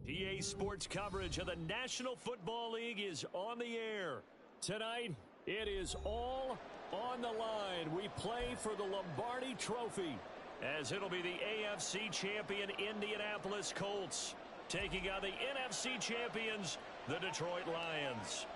PA Sports coverage of the National Football League is on the air. Tonight, it is all on the line. We play for the Lombardi Trophy, as it'll be the AFC champion Indianapolis Colts taking on the NFC champions, the Detroit Lions.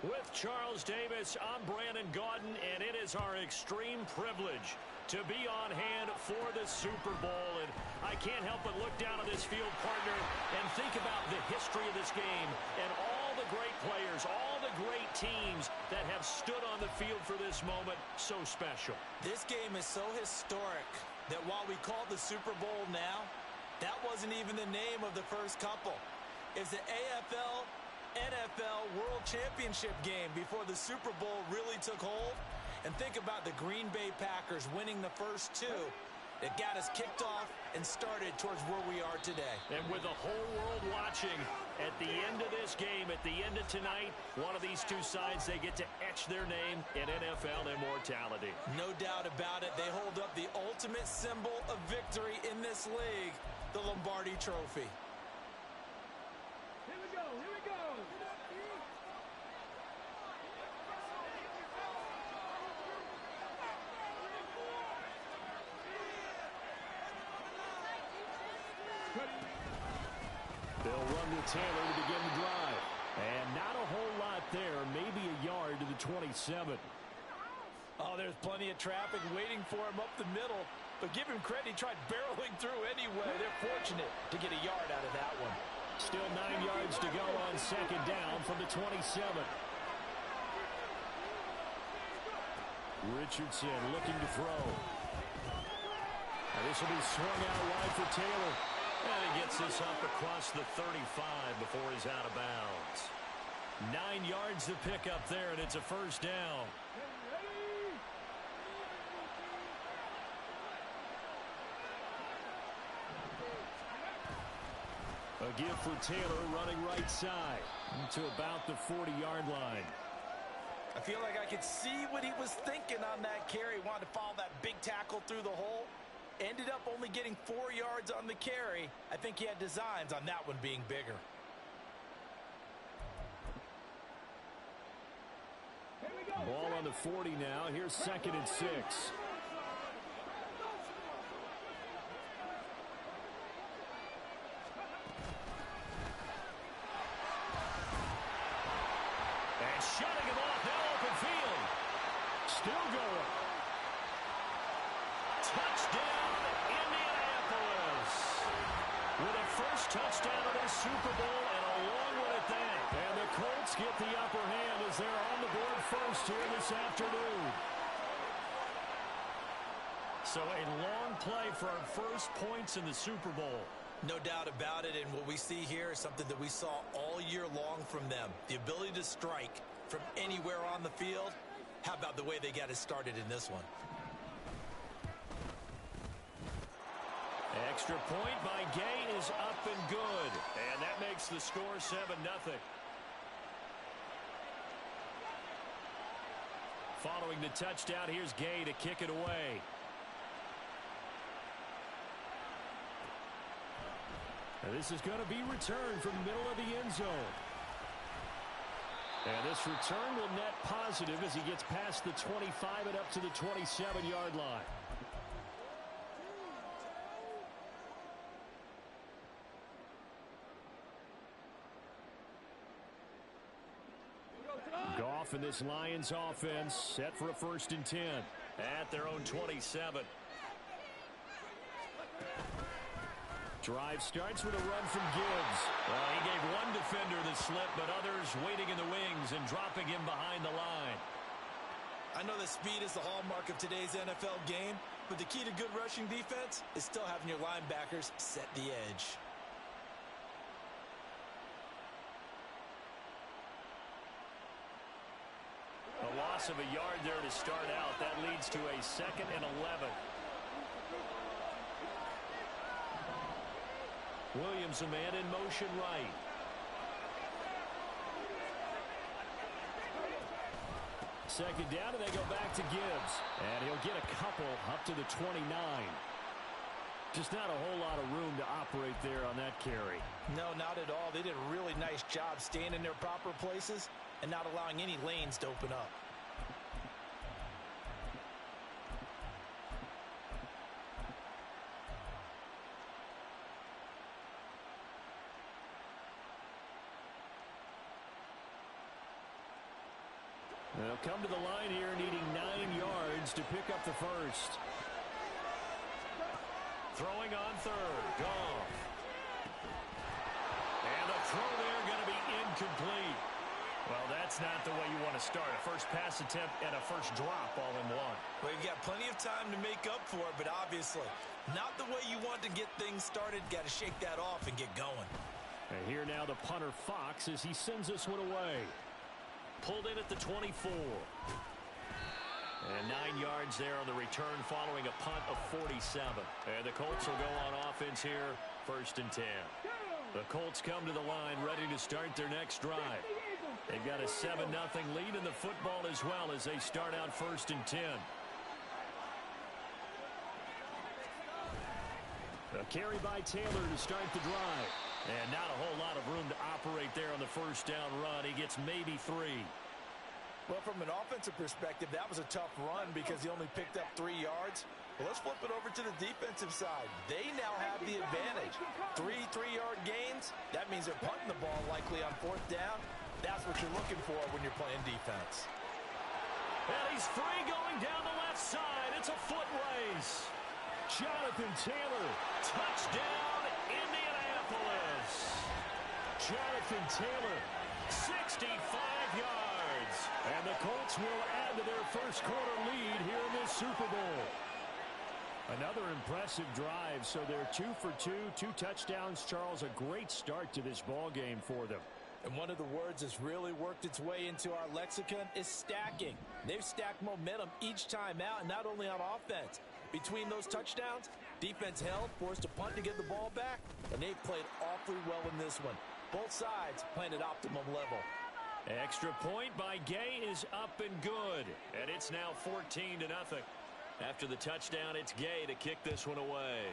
With Charles Davis, I'm Brandon Gaudin, and it is our extreme privilege to be on hand for the Super Bowl. And I can't help but look down on this field, partner, and think about the history of this game and all the great players, all the great teams that have stood on the field for this moment. So special. This game is so historic that while we call the Super Bowl now, that wasn't even the name of the first couple. It's the AFL NFL World Championship game before the Super Bowl really took hold. And think about the Green Bay Packers winning the first two. It got us kicked off and started towards where we are today. And with the whole world watching, at the end of this game, at the end of tonight, one of these two sides, they get to etch their name in NFL immortality. No doubt about it. They hold up the ultimate symbol of victory in this league, the Lombardi Trophy. Here we go, here we go. They'll run with Taylor to begin the drive. And not a whole lot there, maybe a yard to the 27. Oh, there's plenty of traffic waiting for him up the middle. But give him credit, he tried barreling through anyway. They're fortunate to get a yard out of that one. Still 9 yards to go on second down from the 27. Richardson looking to throw. This will be swung out wide for Taylor. And he gets this up across the 35 before he's out of bounds. 9 yards to pick up there, and it's a first down. A give for Taylor running right side to about the 40-yard line. I feel like I could see what he was thinking on that carry. Wanted to follow that big tackle through the hole. Ended up only getting 4 yards on the carry. I think he had designs on that one being bigger. Ball on the 40 now. Here's 2nd and 6. And shutting him off now open field. Still going. Touchdown, Indianapolis. With a first touchdown of this Super Bowl and a long one at that. And the Colts get the upper hand as they're on the board first here this afternoon. So a long play for our first points in the Super Bowl. No doubt about it, and what we see here is something that we saw all year long from them. The ability to strike from anywhere on the field. How about the way they got it started in this one? Extra point by Gay is up and good. And that makes the score 7-0. Following the touchdown, here's Gay to kick it away. And this is going to be returned from the middle of the end zone. And this return will net positive as he gets past the 25 and up to the 27-yard line. Goff and this Lions offense set for a 1st and 10 at their own 27. Drive starts with a run from Gibbs. Well, he gave one defender the slip, but others waiting in the wings and dropping him behind the line. I know that speed is the hallmark of today's NFL game, but the key to good rushing defense is still having your linebackers set the edge. A loss of a yard there to start out. That leads to a 2nd and 11. Williams, a man in motion right. Second down, and they go back to Gibbs. And he'll get a couple up to the 29. Just not a whole lot of room to operate there on that carry. No, not at all. They did a really nice job staying in their proper places and not allowing any lanes to open up. They'll come to the line here needing 9 yards to pick up the first. Throwing on third. Goff. And the throw there going to be incomplete. Well, that's not the way you want to start. A first pass attempt and a first drop all in one. Well, you've got plenty of time to make up for it, but obviously not the way you want to get things started. Got to shake that off and get going. And here now the punter Fox as he sends this one away. Pulled in at the 24. And 9 yards there on the return following a punt of 47. And the Colts will go on offense here, 1st and 10. The Colts come to the line ready to start their next drive. They've got a 7-0 lead in the football as well as they start out 1st and 10. A carry by Taylor to start the drive. And not a whole lot of room to operate there on the first down run. He gets maybe 3. Well, from an offensive perspective, that was a tough run because he only picked up 3 yards. Well, let's flip it over to the defensive side. They now have the advantage. 3 3-yard gains. That means they're punting the ball likely on 4th down. That's what you're looking for when you're playing defense. And he's free going down the left side. It's a foot race. Jonathan Taylor, touchdown, Indianapolis. Jonathan Taylor, 65 yards. And the Colts will add to their first quarter lead here in this Super Bowl. Another impressive drive, so they're 2 for 2, 2 touchdowns. Charles, a great start to this ball game for them. And one of the words that's really worked its way into our lexicon is stacking. They've stacked momentum each time out, and not only on offense. Between those touchdowns, defense held, forced a punt to get the ball back, and they've played awfully well in this one. Both sides playing at optimum level. Extra point by Gay is up and good, and it's now 14-0. After the touchdown, it's Gay to kick this one away.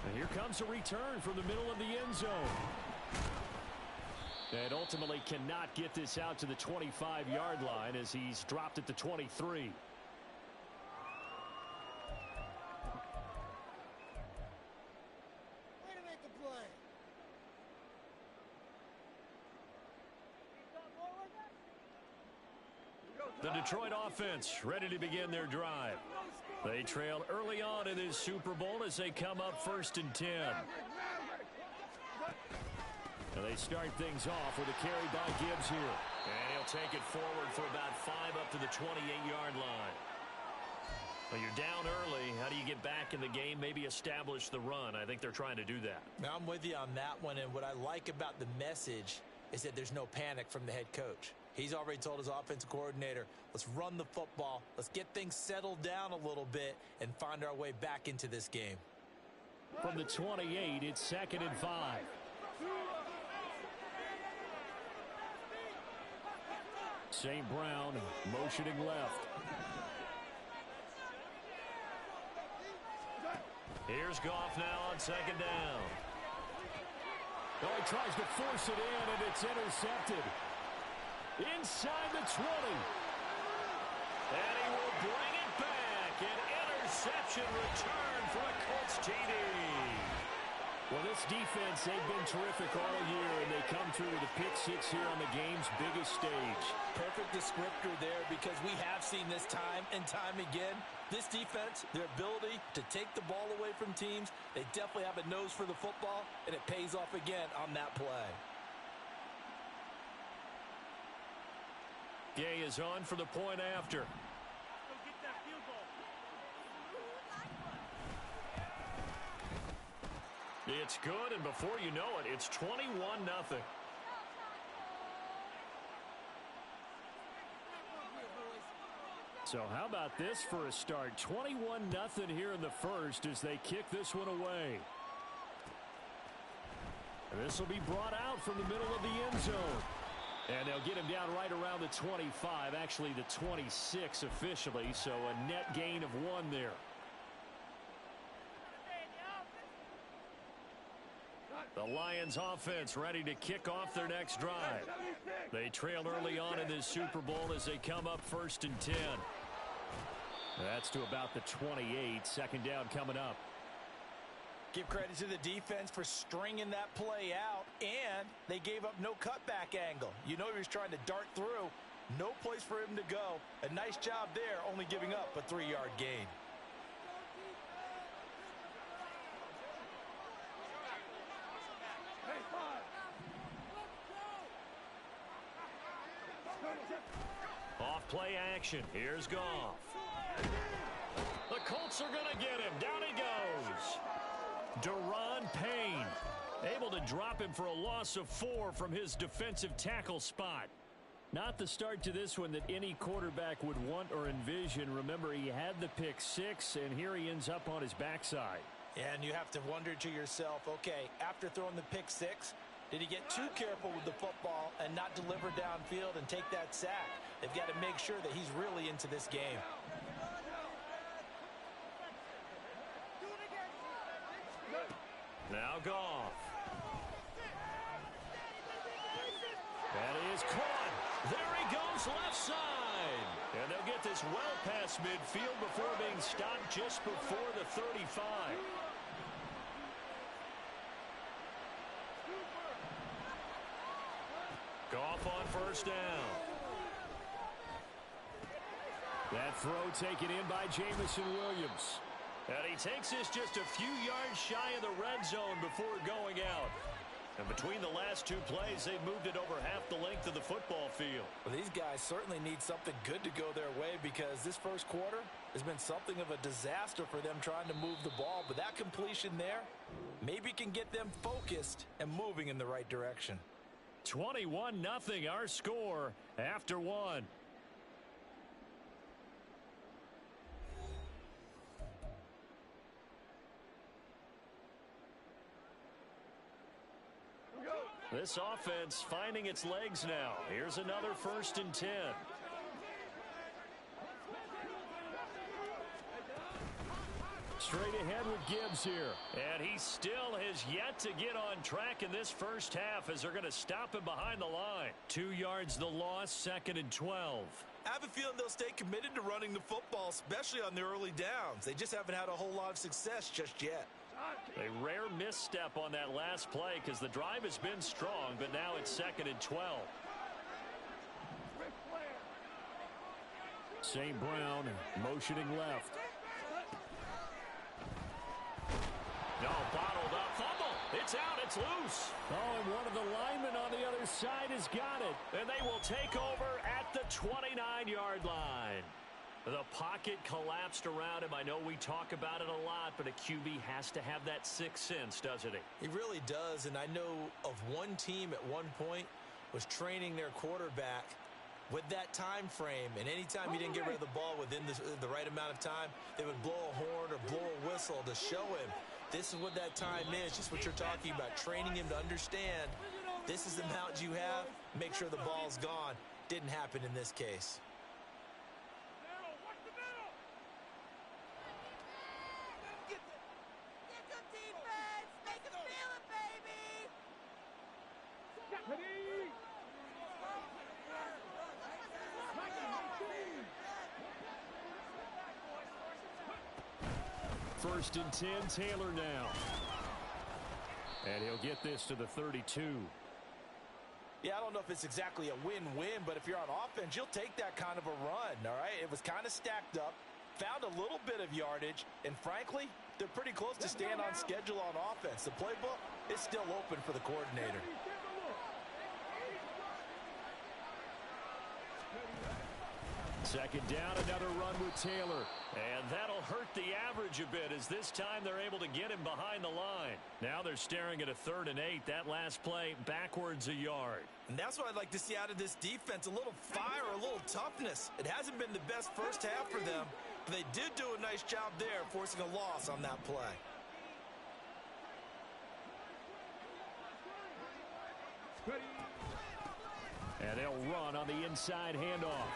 And here comes a return from the middle of the end zone. And ultimately cannot get this out to the 25-yard line as he's dropped at the 23. Way to make the play. The Detroit offense ready to begin their drive. They trail early on in this Super Bowl as they come up 1st and 10. And they start things off with a carry by Gibbs here. And he'll take it forward for about 5 up to the 28-yard line. Well, you're down early. How do you get back in the game? Maybe establish the run. I think they're trying to do that. Now, I'm with you on that one, and what I like about the message is that there's no panic from the head coach. He's already told his offensive coordinator, let's run the football, let's get things settled down a little bit, and find our way back into this game. From the 28, it's 2nd and 5. St. Brown motioning left. Here's Goff now on 2nd down. Oh, he tries to force it in, and it's intercepted. Inside the 20. And he will bring it back. An interception return for a Colts TD. Well, this defense, they've been terrific all year, and they come through with a pick 6 here on the game's biggest stage. Perfect descriptor there because we have seen this time and time again. This defense, their ability to take the ball away from teams, they definitely have a nose for the football, and it pays off again on that play. Gay is on for the point after. It's good, and before you know it, it's 21-0. So how about this for a start? 21-0 here in the first as they kick this one away. And this will be brought out from the middle of the end zone. And they'll get him down right around the 25, actually the 26 officially, so a net gain of 1 there. The Lions offense ready to kick off their next drive. They trail early on in this Super Bowl as they come up 1st and 10. That's to about the 28, 2nd down coming up. Give credit to the defense for stringing that play out, and they gave up no cutback angle. You know he was trying to dart through. No place for him to go. A nice job there, only giving up a 3-yard gain. Off play action. Here's Goff. The Colts are going to get him. Down he goes. Daron Payne able to drop him for a loss of 4 from his defensive tackle spot. Not the start to this one that any quarterback would want or envision. Remember, he had the pick 6, and here he ends up on his backside. And you have to wonder to yourself, okay, after throwing the pick 6, did he get too careful with the football and not deliver downfield and take that sack? They've got to make sure that he's really into this game. Now Goff. That is caught. There he goes left side. And they'll get this well past midfield before being stopped just before the 35. Goff on 1st down. That throw taken in by Jamison Williams. And he takes this just a few yards shy of the red zone before going out. And between the last 2 plays, they've moved it over half the length of the football field. Well, these guys certainly need something good to go their way, because this first quarter has been something of a disaster for them trying to move the ball. But that completion there maybe can get them focused and moving in the right direction. 21-0 our score after 1. This offense finding its legs now. Here's another 1st and 10. Straight ahead with Gibbs here. And he still has yet to get on track in this first half as they're going to stop him behind the line. 2 yards the loss, 2nd and 12. I have a feeling they'll stay committed to running the football, especially on the early downs. They just haven't had a whole lot of success just yet. A rare misstep on that last play because the drive has been strong, but now it's 2nd and 12. St. Brown motioning left. No, bottled up. Fumble. It's out. It's loose. Oh, and one of the linemen on the other side has got it. And they will take over at the 29-yard line. The pocket collapsed around him. I know we talk about it a lot, but a QB has to have that sixth sense, doesn't he? He really does, and I know of one team at one point was training their quarterback with that time frame, and anytime he didn't get rid of the ball within the right amount of time, they would blow a horn or blow a whistle to show him this is what that time is, just what you're talking about, training him to understand this is the amount you have, make sure the ball's gone. Didn't happen in this case. First and 10, Taylor now. And he'll get this to the 32. Yeah, I don't know if it's exactly a win-win, but if you're on offense, you'll take that kind of a run, all right? It was kind of stacked up, found a little bit of yardage, and frankly, they're pretty close to staying on schedule on offense. The playbook is still open for the coordinator. Second down, another run with Taylor. And that'll hurt the average a bit as this time they're able to get him behind the line. Now they're staring at a 3rd and 8. That last play backwards a yard. And that's what I'd like to see out of this defense, a little fire, a little toughness. It hasn't been the best first half for them, but they did do a nice job there forcing a loss on that play. And they'll run on the inside handoff.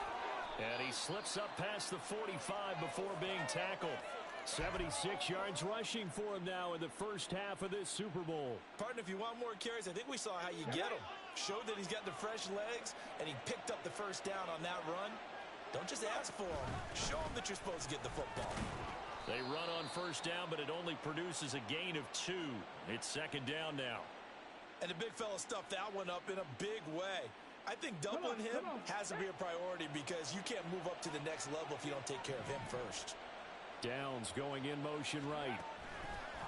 And he slips up past the 45 before being tackled. 76 yards rushing for him now in the first half of this Super Bowl. Partner, if you want more carries, I think we saw how you get him. Showed that he's got the fresh legs, and he picked up the first down on that run. Don't just ask for him. Show him that you're supposed to get the football. They run on first down, but it only produces a gain of 2. It's second down now. And the big fella stuffed that one up in a big way. I think doubling him has to be a priority because you can't move up to the next level if you don't take care of him first. Downs going in motion right.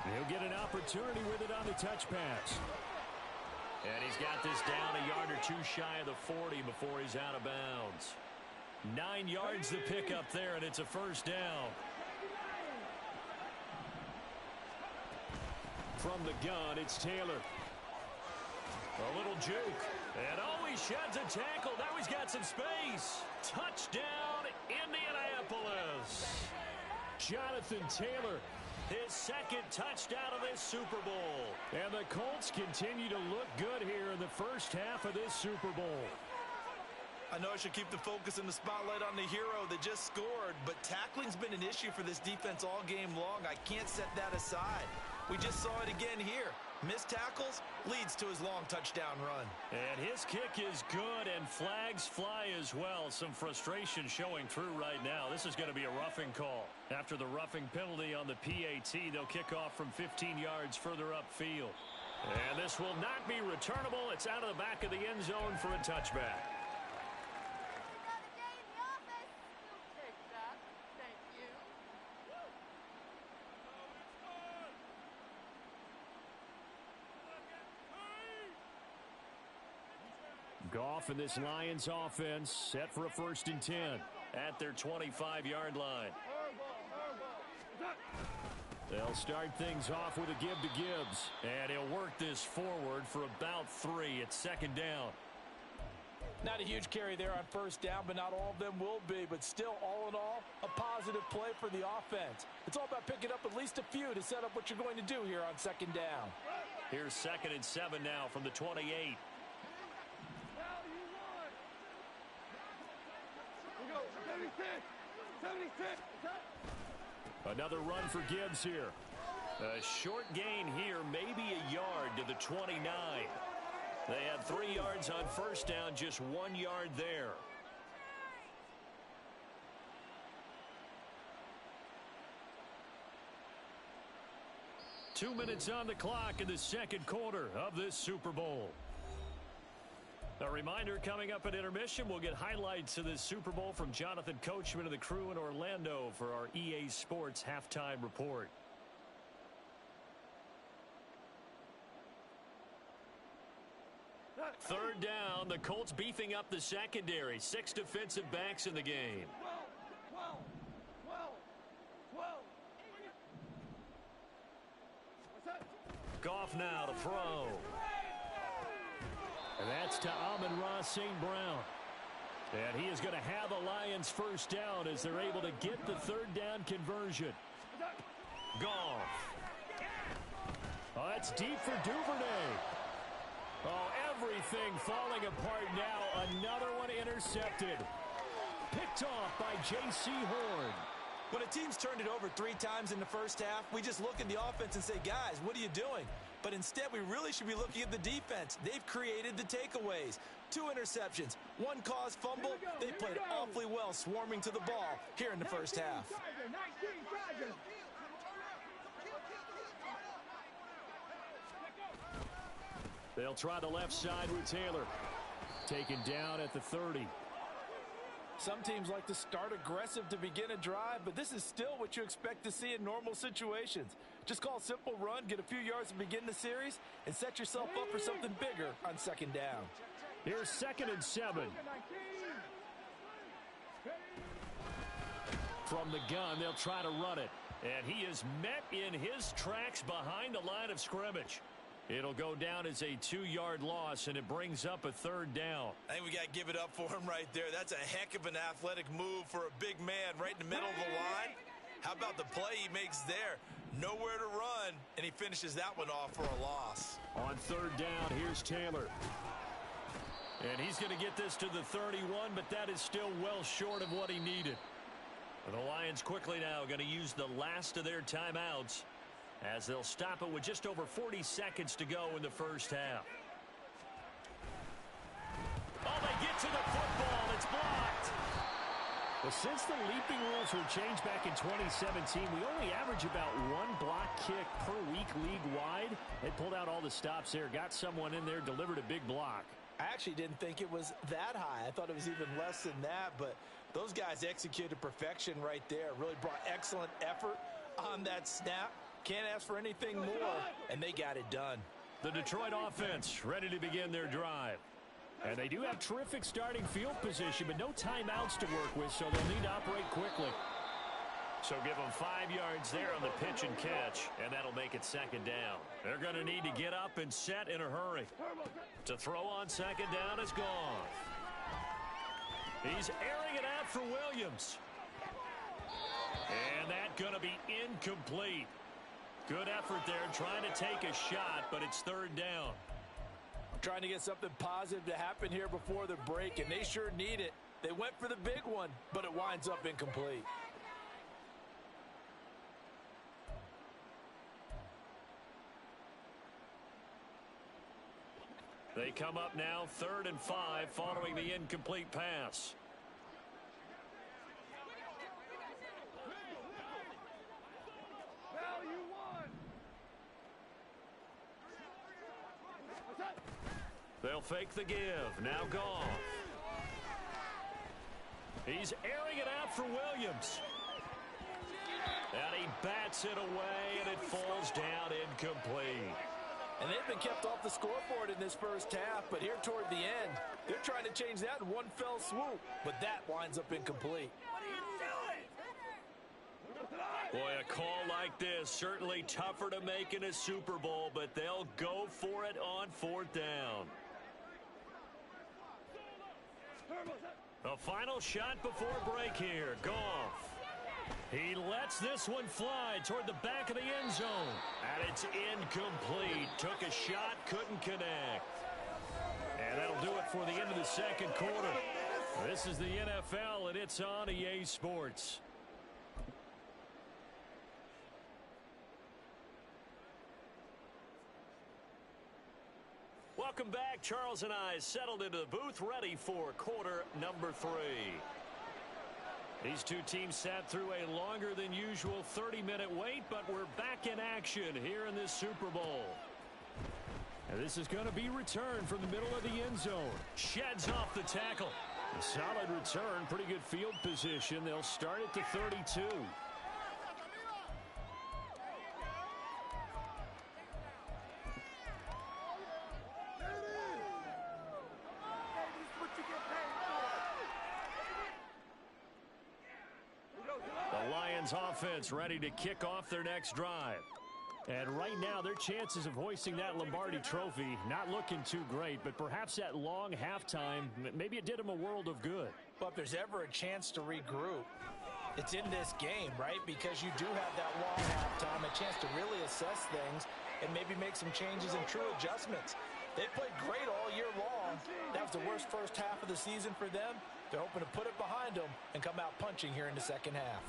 He'll get an opportunity with it on the touch pass. And he's got this down a yard or 2 shy of the 40 before he's out of bounds. 9 yards to pick up there, and it's a first down. From the gun, it's Taylor. A little juke. And he sheds a tackle. Now he's got some space. Touchdown, Indianapolis. Jonathan Taylor, his second touchdown of this Super Bowl. And the Colts continue to look good here in the first half of this Super Bowl. I know I should keep the focus and the spotlight on the hero that just scored, but tackling's been an issue for this defense all game long. I can't set that aside. We just saw it again here. Missed tackles leads to his long touchdown run. And his kick is good, and flags fly as well. Some frustration showing through right now. This is going to be a roughing call. After the roughing penalty on the PAT, they'll kick off from 15 yards further upfield. And this will not be returnable. It's out of the back of the end zone for a touchback. Goff and this Lions offense set for a 1st and 10 at their 25-yard line. They'll start things off with a give to Gibbs, and he'll work this forward for about 3. It's second down. Not a huge carry there on first down, but not all of them will be. But still, all in all, a positive play for the offense. It's all about picking up at least a few to set up what you're going to do here on second down. Here's 2nd and 7 now from the 28. Another run for Gibbs here. A short gain here, maybe a yard to the 29. They had 3 yards on first down, just 1 yard there. Two minutes on the clock in the second quarter of this Super Bowl. A reminder, coming up at intermission, we'll get highlights of this Super Bowl from Jonathan Coachman and the crew in Orlando for our EA Sports halftime report. Third down, the Colts beefing up the secondary. 6 defensive backs in the game. Goff now to throw. And that's to Amon-Ra St. Brown. And he is going to have the Lions first down as they're able to get the third down conversion. Goff. Oh, that's deep for Duvernay. Oh, everything falling apart now. Another one intercepted. Picked off by J.C. Horn. When a team's turned it over 3 times in the first half, we just look at the offense and say, guys, what are you doing? But instead, we really should be looking at the defense. They've created the takeaways. 2 interceptions, 1 caused fumble. They played awfully well swarming to the ball here in the first half. They'll try the left side with Taylor. Taken down at the 30. Some teams like to start aggressive to begin a drive, but this is still what you expect to see in normal situations. Just call a simple run, get a few yards to begin the series, and set yourself up for something bigger on second down. Here's 2nd and 7. From the gun, they'll try to run it. And he is met in his tracks behind the line of scrimmage. It'll go down as a 2-yard loss, and it brings up a third down. I think we got to give it up for him right there. That's a heck of an athletic move for a big man right in the middle of the line. How about the play he makes there? Nowhere to run, and he finishes that one off for a loss. On third down, here's Taylor. And he's going to get this to the 31, but that is still well short of what he needed. The Lions quickly now going to use the last of their timeouts as they'll stop it with just over 40 seconds to go in the first half. Oh, they get to the football. It's blocked. Well, since the leaping rules were changed back in 2017, we only average about one block kick per week league-wide. They pulled out all the stops there, got someone in there, delivered a big block. I actually didn't think it was that high. I thought it was even less than that, but those guys executed perfection right there. Really brought excellent effort on that snap. Can't ask for anything more, and they got it done. The Detroit offense ready to begin their drive. And they do have terrific starting field position, but no timeouts to work with, so they'll need to operate quickly. So give them 5 yards there on the pitch and catch, and that'll make it second down. They're going to need to get up and set in a hurry. To throw on second down is gone. He's airing it out for Williams. And that's going to be incomplete. Good effort there trying to take a shot, but it's third down. Trying to get something positive to happen here before the break, and they sure need it. They went for the big one, but it winds up incomplete. They come up now 3rd and 5 following the incomplete pass. They'll fake the give. Now Goff. He's airing it out for Williams. And he bats it away, and it falls down incomplete. And they've been kept off the scoreboard in this first half, but here toward the end, they're trying to change that in one fell swoop, but that winds up incomplete. Boy, a call like this, certainly tougher to make in a Super Bowl, but they'll go for it on 4th down. A final shot before break here. Goff. He lets this one fly toward the back of the end zone. And it's incomplete. Took a shot, couldn't connect. And that'll do it for the end of the second quarter. This is the NFL, and it's on EA Sports. Welcome back. Charles and I settled into the booth, ready for quarter number 3. These two teams sat through a longer than usual 30-minute wait, but we're back in action here in this Super Bowl. And this is going to be returned from the middle of the end zone. Sheds off the tackle. A solid return, pretty good field position. They'll start at the 32. Offense ready to kick off their next drive. And right now, their chances of hoisting that Lombardi trophy not looking too great, but perhaps that long halftime, maybe it did them a world of good. But if there's ever a chance to regroup, it's in this game, right? Because you do have that long halftime, a chance to really assess things and maybe make some changes and true adjustments. They played great all year long. That was the worst first half of the season for them. They're hoping to put it behind them and come out punching here in the second half.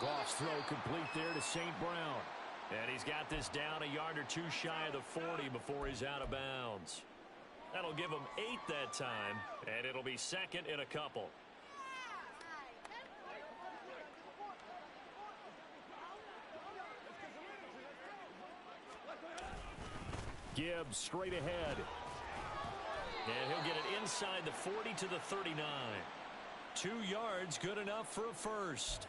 Goff's throw complete there to St. Brown. And he's got this down a yard or two shy of the 40 before he's out of bounds. That'll give him 8 that time, and it'll be second in a couple. Gibbs straight ahead. And he'll get it inside the 40 to the 39. 2 yards, good enough for a first.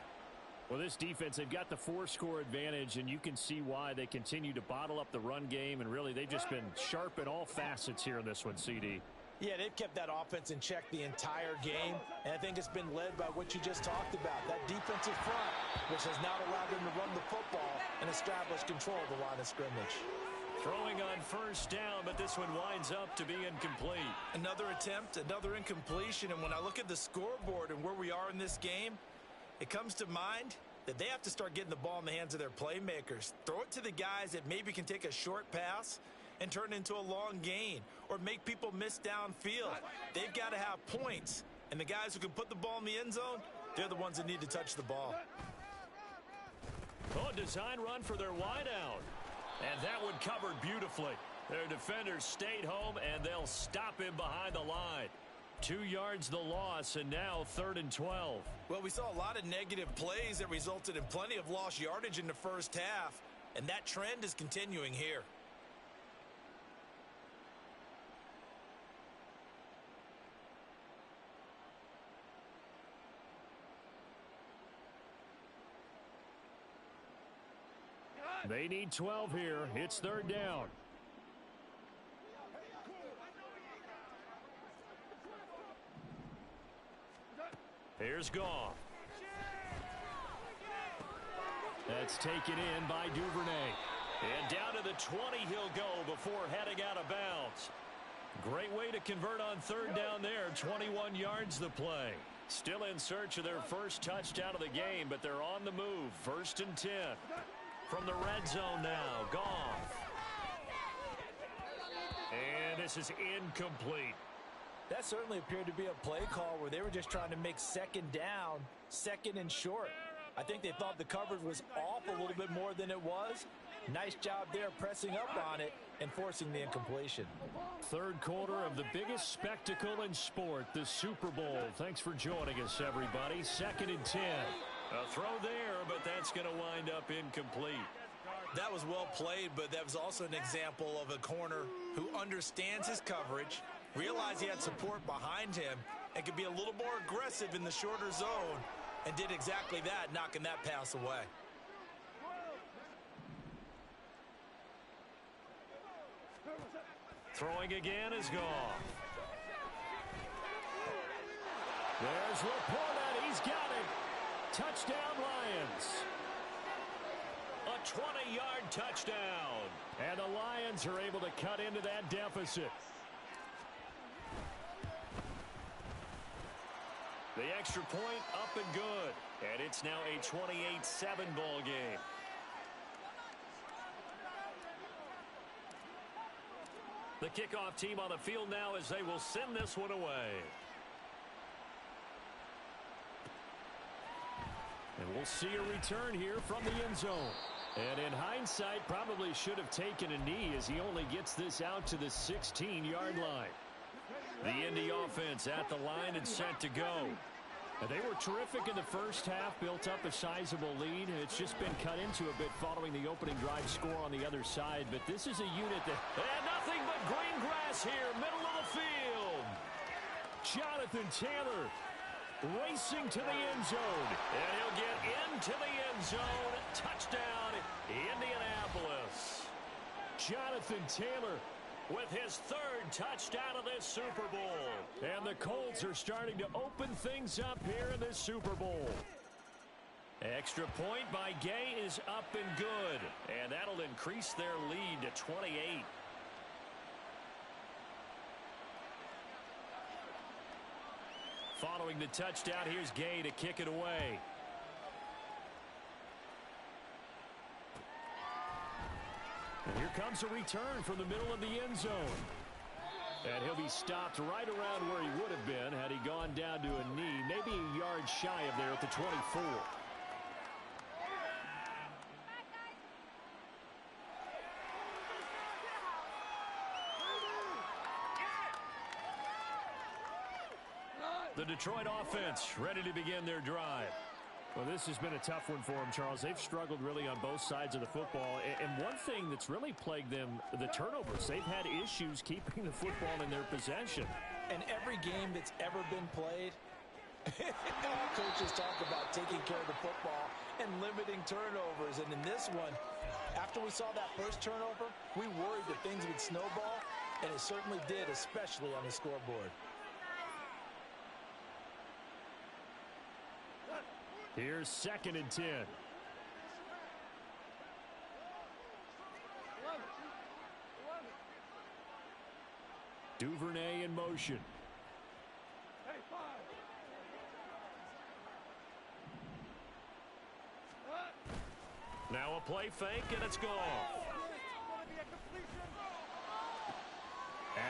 Well, this defense, they've got the 4-score advantage, and you can see why they continue to bottle up the run game, and really they've just been sharp in all facets here in this one, CD. Yeah, they've kept that offense in check the entire game, and I think it's been led by what you just talked about, that defensive front, which has not allowed them to run the football and establish control of the line of scrimmage. Throwing on first down, but this one winds up to be incomplete. Another attempt, another incompletion, and when I look at the scoreboard and where we are in this game, it comes to mind that they have to start getting the ball in the hands of their playmakers. Throw it to the guys that maybe can take a short pass and turn it into a long gain or make people miss downfield. They've got to have points, and the guys who can put the ball in the end zone, they're the ones that need to touch the ball. Oh, design run for their wideout. And that one covered beautifully. Their defenders stayed home, and they'll stop him behind the line. 2 yards the loss, and now 3rd and 12. Well, we saw a lot of negative plays that resulted in plenty of lost yardage in the first half, and that trend is continuing here. They need 12 here. It's 3rd down. Here's Goff. That's taken in by Duvernay. And down to the 20 he'll go before heading out of bounds. Great way to convert on 3rd down there. 21 yards the play. Still in search of their first touchdown of the game, but they're on the move. 1st and 10. From the red zone now, Goff. And this is incomplete. That certainly appeared to be a play call where they were just trying to make 2nd down, 2nd and short. I think they thought the coverage was off a little bit more than it was. Nice job there pressing up on it and forcing the incompletion. 3rd quarter of the biggest spectacle in sport, the Super Bowl. Thanks for joining us, everybody. 2nd and 10. A throw there, but that's going to wind up incomplete. That was well played, but that was also an example of a corner who understands his coverage, realized he had support behind him, and could be a little more aggressive in the shorter zone, and did exactly that, knocking that pass away. Throwing again is Goff. There's Laporta. He's got it. Touchdown, Lions. A 20-yard touchdown. And the Lions are able to cut into that deficit. The extra point up and good. And it's now a 28-7 ball game. The kickoff team on the field now as they will send this one away. And we'll see a return here from the end zone. And in hindsight, probably should have taken a knee as he only gets this out to the 16-yard line. The Indy offense at the line and set to go. And they were terrific in the first half, built up a sizable lead. It's just been cut into a bit following the opening drive score on the other side. But this is a unit that... And nothing but green grass here, middle of the field. Jonathan Taylor racing to the end zone. And he'll get into the end zone. Touchdown, Indianapolis. Jonathan Taylor with his 3rd touchdown of this Super Bowl. And the Colts are starting to open things up here in this Super Bowl. Extra point by Gay is up and good. And that'll increase their lead to 28. Following the touchdown, here's Gay to kick it away. And here comes a return from the middle of the end zone. And he'll be stopped right around where he would have been had he gone down to a knee, maybe a yard shy of there at the 24. The Detroit offense ready to begin their drive. Well, this has been a tough one for them, Charles. They've struggled really on both sides of the football. And one thing that's really plagued them, the turnovers. They've had issues keeping the football in their possession. And every game that's ever been played, all coaches talk about taking care of the football and limiting turnovers. And in this one, after we saw that first turnover, we worried that things would snowball, and it certainly did, especially on the scoreboard. Here's 2nd and 10. Duvernay in motion. Now a play fake, and it's gone.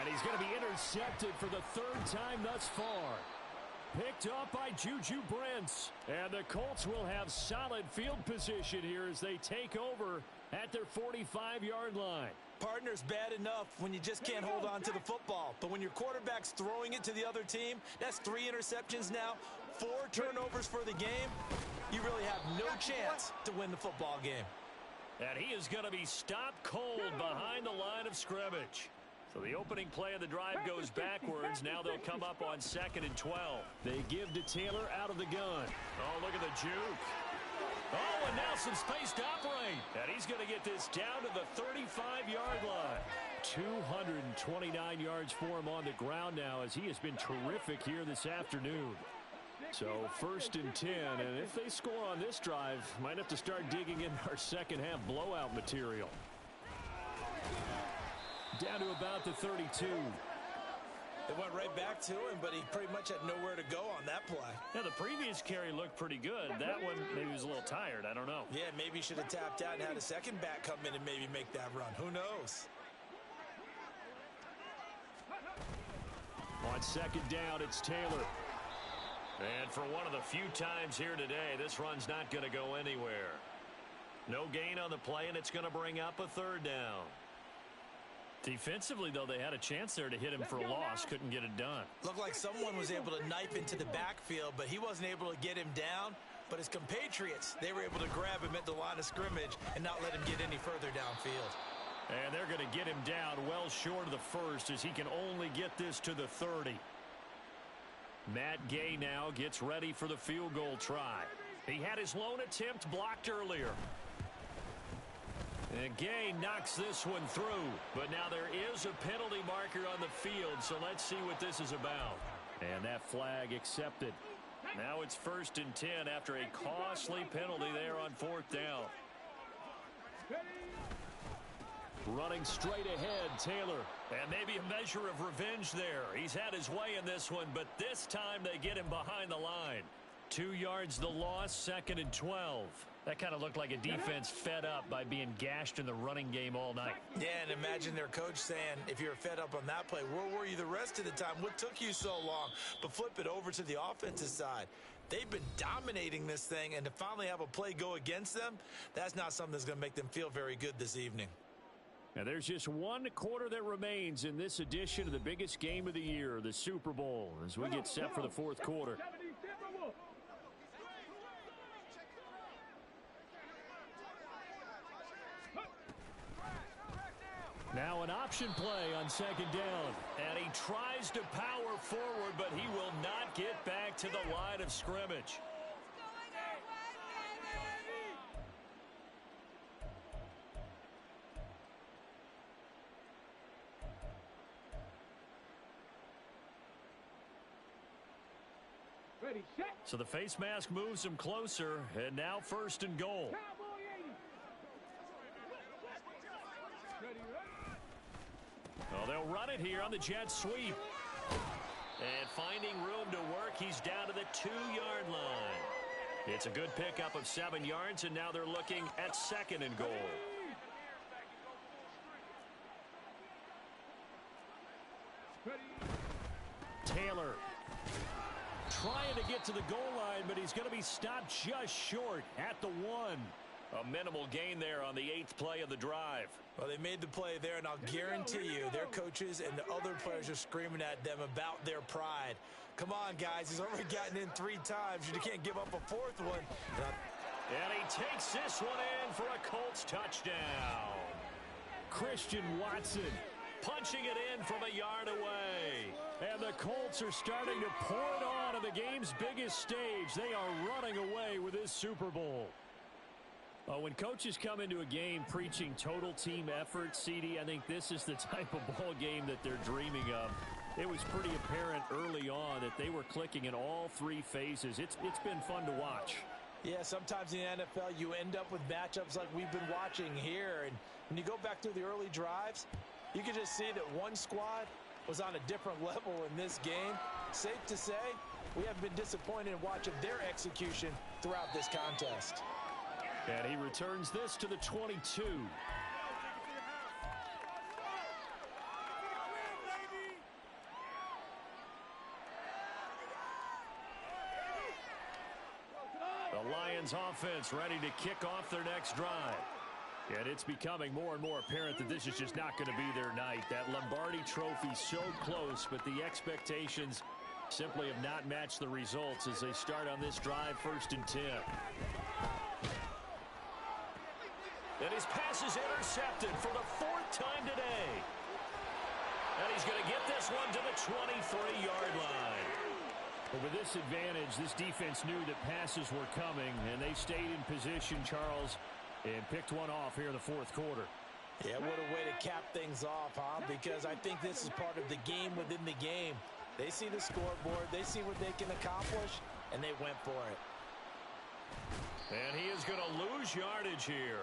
And he's going to be intercepted for the third time thus far. Picked up by Juju Brents. And the Colts will have solid field position here as they take over at their 45-yard line. Partner's bad enough when you just can't hold on to the football. But when your quarterback's throwing it to the other team, that's 3 interceptions now, 4 turnovers for the game. You really have no chance to win the football game. And he is going to be stopped cold behind the line of scrimmage. So the opening play of the drive goes backwards. Now they'll come up on 2nd and 12. They give to Taylor out of the gun. Oh, look at the juke. Oh, and now some space to operate. And he's going to get this down to the 35-yard line. 229 yards for him on the ground now as he has been terrific here this afternoon. So 1st and 10, and if they score on this drive, might have to start digging in our second half blowout material. Down to about the 32. It went right back to him, but he pretty much had nowhere to go on that play. Yeah, the previous carry looked pretty good. That one, maybe he was a little tired. I don't know. Yeah, maybe he should have tapped out and had a second back come in and maybe make that run. Who knows? On 2nd down, it's Taylor. And for one of the few times here today, this run's not going to go anywhere. No gain on the play, and it's going to bring up a 3rd down. Defensively, though, they had a chance there to hit him for a loss. Couldn't get it done. Looked like someone was able to knife into the backfield, but he wasn't able to get him down. But his compatriots, they were able to grab him at the line of scrimmage and not let him get any further downfield. And they're going to get him down well short of the 1st as he can only get this to the 30. Matt Gay now gets ready for the field goal try. He had his lone attempt blocked earlier. And Gay knocks this one through. But now there is a penalty marker on the field, so let's see what this is about. And that flag accepted. Now it's 1st and 10 after a costly penalty there on 4th down. Running straight ahead, Taylor. And maybe a measure of revenge there. He's had his way in this one, but this time they get him behind the line. 2 yards the loss, 2nd and 12. That kind of looked like a defense fed up by being gashed in the running game all night. Yeah, and imagine their coach saying, if you're fed up on that play, where were you the rest of the time? What took you so long? But flip it over to the offensive side. They've been dominating this thing, and to finally have a play go against them, that's not something that's going to make them feel very good this evening. Now there's just 1 quarter that remains in this edition of the biggest game of the year, the Super Bowl, as we get set for the 4th quarter. Now an option play on 2nd down. And he tries to power forward, but he will not get back to the line of scrimmage. So the face mask moves him closer, and now 1st and goal. Well, they'll run it here on the jet sweep. And finding room to work, he's down to the 2-yard line. It's a good pickup of 7 yards, and now they're looking at 2nd and goal. Taylor trying to get to the goal line, but he's going to be stopped just short at the 1. A minimal gain there on the 8th play of the drive. Well, they made the play there, and I'll guarantee you their coaches and the other players are screaming at them about their pride. Come on, guys. He's already gotten in 3 times. You can't give up a 4th one. And he takes this one in for a Colts touchdown. Christian Watson punching it in from a yard away. And the Colts are starting to pour it on the game's biggest stage. They are running away with this Super Bowl. When coaches come into a game preaching total team effort, CD, I think this is the type of ball game that they're dreaming of. It was pretty apparent early on that they were clicking in all 3 phases. It's been fun to watch. Yeah, sometimes in the NFL you end up with matchups like we've been watching here. And when you go back through the early drives, you can just see that one squad was on a different level in this game. Safe to say, we have been disappointed in watching their execution throughout this contest. And he returns this to the 22. Lions offense ready to kick off their next drive. And it's becoming more and more apparent that this is just not going to be their night. That Lombardi Trophy so close, but the expectations simply have not matched the results as they start on this drive, 1st and 10. And his pass is intercepted for the 4th time today. And he's going to get this one to the 23-yard line. But with this advantage, this defense knew that passes were coming, and they stayed in position, Charles, and picked one off here in the 4th quarter. Yeah, what a way to cap things off, huh? Because I think this is part of the game within the game. They see the scoreboard, they see what they can accomplish, and they went for it. And he is going to lose yardage here.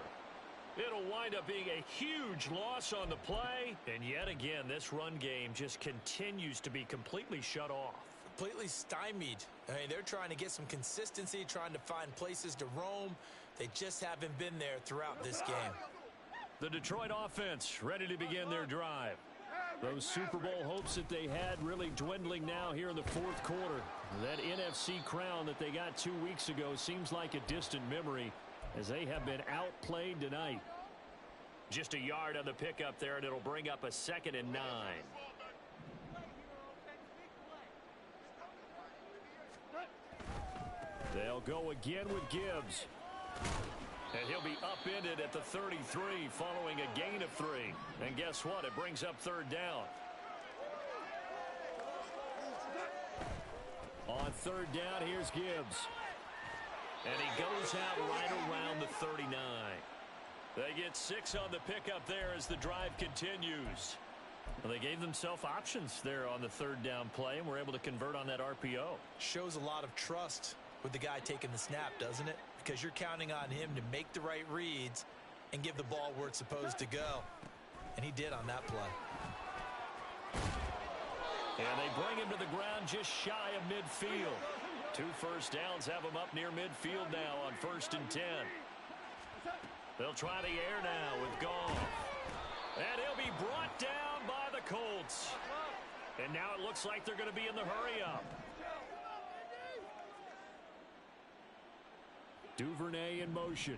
It'll wind up being a huge loss on the play. And yet again, this run game just continues to be completely shut off. Completely stymied. I mean, they're trying to get some consistency, trying to find places to roam. They just haven't been there throughout this game. The Detroit offense ready to begin their drive. Those Super Bowl hopes that they had really dwindling now here in the 4th quarter. That NFC crown that they got 2 weeks ago seems like a distant memory as they have been outplayed tonight. Just a yard on the pickup there, and it'll bring up a 2nd and 9. They'll go again with Gibbs. And he'll be upended at the 33 following a gain of 3. And guess what? It brings up 3rd down. On 3rd down, here's Gibbs. And he goes out right around the 39. They get 6 on the pickup there as the drive continues. Well, they gave themselves options there on the 3rd down play and were able to convert on that RPO. Shows a lot of trust with the guy taking the snap, doesn't it? Because you're counting on him to make the right reads and give the ball where it's supposed to go. And he did on that play. And they bring him to the ground just shy of midfield. 2 first downs have him up near midfield now on 1st and 10. They'll try the air now with Goff. And he'll be brought down by the Colts. And now it looks like they're going to be in the hurry-up. Duvernay in motion.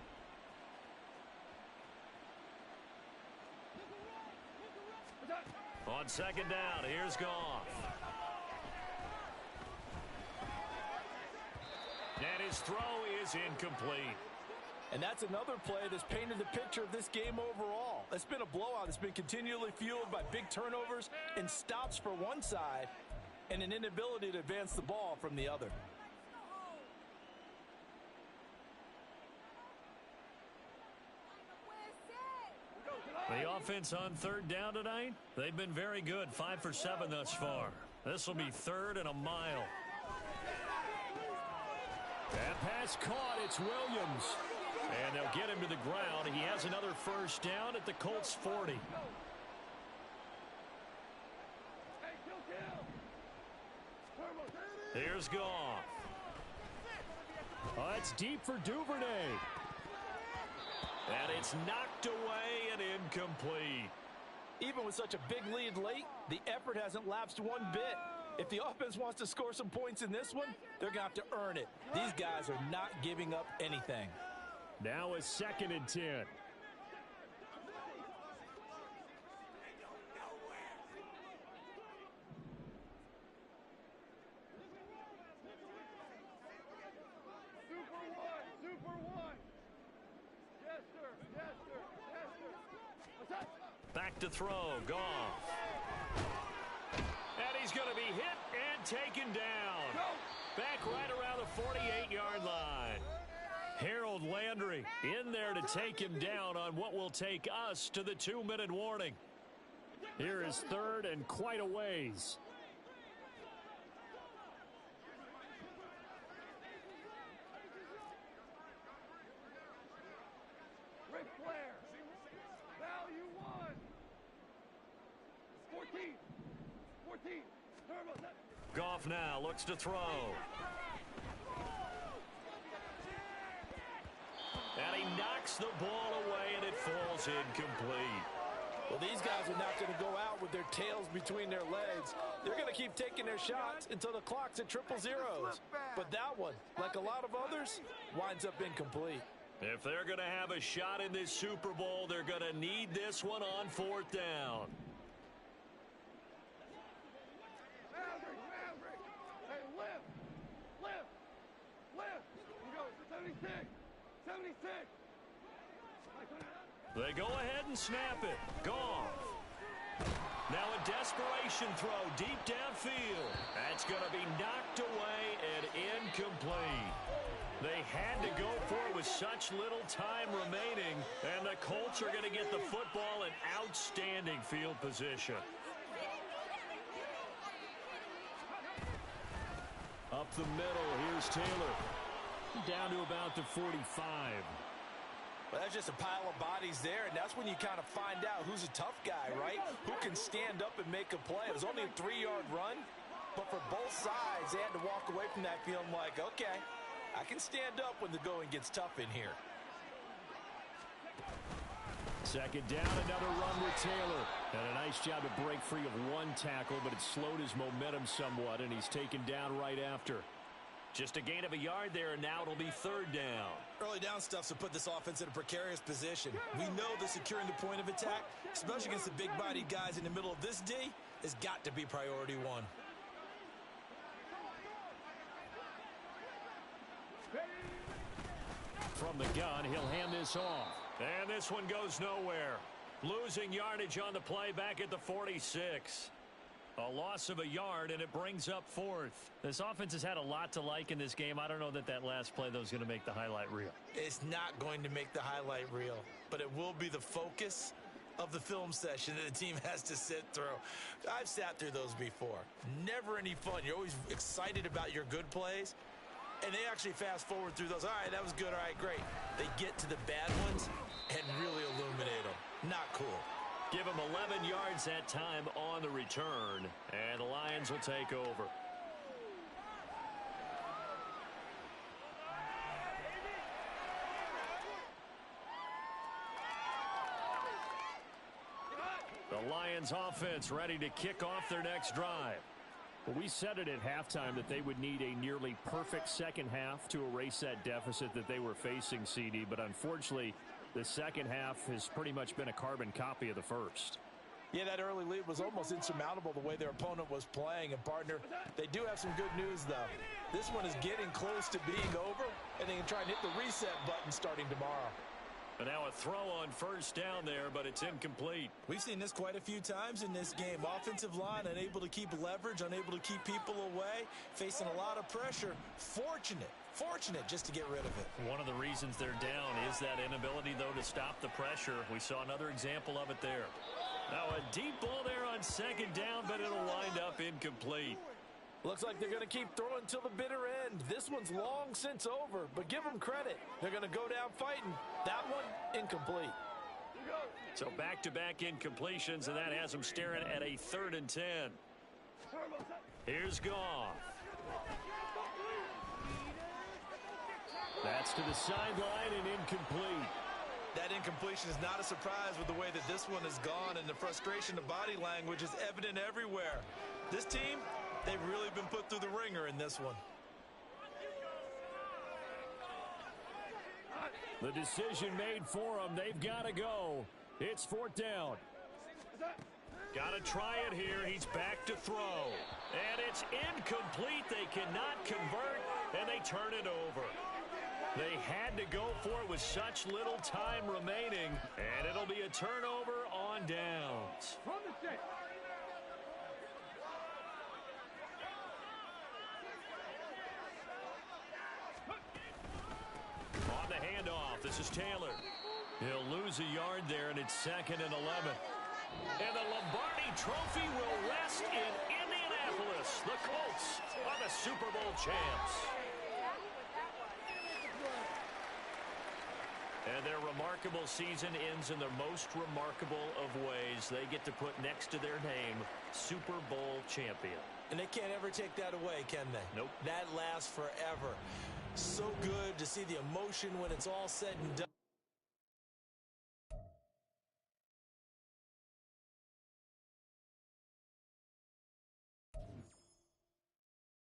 On 2nd down, here's Goff. And his throw is incomplete. And that's another play that's painted the picture of this game overall. It's been a blowout. It's been continually fueled by big turnovers and stops for one side and an inability to advance the ball from the other. The offense on 3rd down tonight, they've been very good. 5 for 7 thus far. This will be 3rd and a mile. That pass caught. It's Williams. And they'll get him to the ground. He has another 1st down at the Colts 40. Here's Goff. Oh, it's deep for Duvernay. And it's knocked away and incomplete. Even with such a big lead late, the effort hasn't lapsed one bit. If the offense wants to score some points in this one, they're going to have to earn it. These guys are not giving up anything. Now a 2nd and 10. Back to throw, Goff. And he's going to be hit and taken down. Back right around the 48-yard line. Harold Landry in there to take him down on what will take us to the 2-minute warning. Here is 3rd and quite a ways. Goff now looks to throw. And he knocks the ball away, and it falls incomplete. Well, these guys are not going to go out with their tails between their legs. They're going to keep taking their shots until the clock's at triple zeros. But that one, like a lot of others, winds up incomplete. If they're going to have a shot in this Super Bowl, they're going to need this one on fourth down. They go ahead and snap it. Gone. Now a desperation throw deep downfield. That's going to be knocked away and incomplete. They had to go for it with such little time remaining, and the Colts are going to get the football in outstanding field position. Up the middle, here's Taylor. Down to about the 45. Well, that's just a pile of bodies there, and that's when you kind of find out who's a tough guy, right? Who can stand up and make a play. It was only a 3-yard run, but for both sides, they had to walk away from that feeling like, okay, I can stand up when the going gets tough in here. Second down, another run with Taylor. And a nice job to break free of one tackle, but it slowed his momentum somewhat, and he's taken down right after. Just a gain of a yard there, and now it'll be third down. Early down stuff to put this offense in a precarious position. We know that securing the point of attack, especially against the big-bodied guys in the middle of this D, has got to be priority one. From the gun, he'll hand this off. And this one goes nowhere. Losing yardage on the play back at the 46. A loss of a yard, and it brings up fourth. This offense has had a lot to like in this game. I don't know that that last play, though, is going to make the highlight reel. It's not going to make the highlight reel, but it will be the focus of the film session that the team has to sit through. I've sat through those before. Never any fun. You're always excited about your good plays, and they actually fast forward through those. All right, that was good. All right, great. They get to the bad ones and really illuminate them. Not cool. Give him 11 yards that time on the return, and the Lions will take over. The Lions offense ready to kick off their next drive. Well, we said it at halftime that they would need a nearly perfect second half to erase that deficit that they were facing, CD, but unfortunately, the second half has pretty much been a carbon copy of the first. Yeah, that early lead was almost insurmountable the way their opponent was playing. And, partner, they do have some good news, though. This one is getting close to being over, and they can try and hit the reset button starting tomorrow. And now a throw on first down there, but it's incomplete. We've seen this quite a few times in this game. Offensive line unable to keep leverage, unable to keep people away, facing a lot of pressure. Fortunate just to get rid of it. One of the reasons they're down is that inability, though, to stop the pressure. We saw another example of it there. Now a deep ball there on second down, but it'll wind up incomplete. Looks like they're going to keep throwing till the bitter end. This one's long since over, but give them credit. They're going to go down fighting. That one, incomplete. So back-to-back incompletions, and that has them staring at a 3rd and 10. Here's Goff. That's to the sideline and incomplete. That incompletion is not a surprise with the way that this one has gone, and the frustration of body language is evident everywhere. This team, they've really been put through the ringer in this one. The decision made for them. They've got to go. It's 4th down. Got to try it here. He's back to throw. And it's incomplete. They cannot convert, and they turn it over. They had to go for it with such little time remaining, and it'll be a turnover on downs. On the handoff, this is Taylor. He'll lose a yard there, and it's 2nd and 11. And the Lombardi Trophy will rest in Indianapolis. The Colts are the Super Bowl champs. And their remarkable season ends in the most remarkable of ways. They get to put next to their name, Super Bowl champion. And they can't ever take that away, can they? Nope. That lasts forever. So good to see the emotion when it's all said and done.